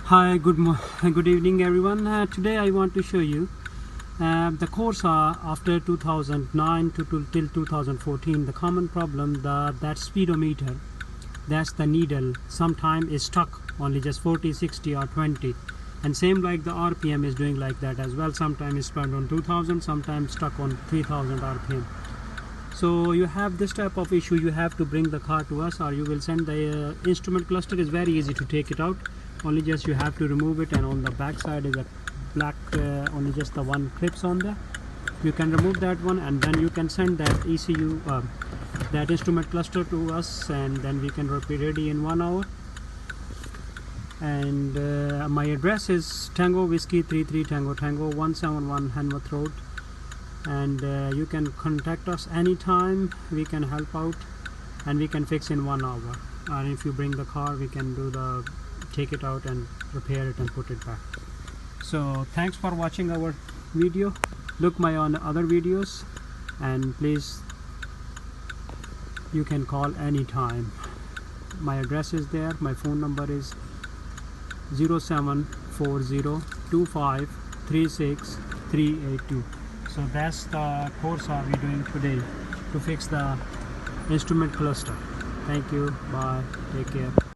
Hi, good evening everyone. Today I want to show you the Corsa after 2009 till 2014. The common problem that speedometer, that's the needle, sometime is stuck only just 40, 60 or 20, and same like the RPM is doing like that as well. Sometimes it's spent on 2000, sometimes stuck on 3000 RPM. So you have this type of issue, you have to bring the car to us, or you will send the instrument cluster. Is very easy to take it out. Only just you have to remove it, and on the back side is a black only just the one clips on there. You can remove that one, and then you can send that ECU that instrument cluster to us, and then we can be ready in 1 hour. And my address is Tango Whiskey 33 Tango 171 Hanworth Road, and you can contact us anytime. We can help out and we can fix in 1 hour. And if you bring the car, we can take it out and repair it and put it back. So thanks for watching our video. Look my other videos, and please, you can call anytime. My address is there. My phone number is 074025363382. So that's the course are we doing today to fix the instrument cluster. Thank you. Bye. Take care.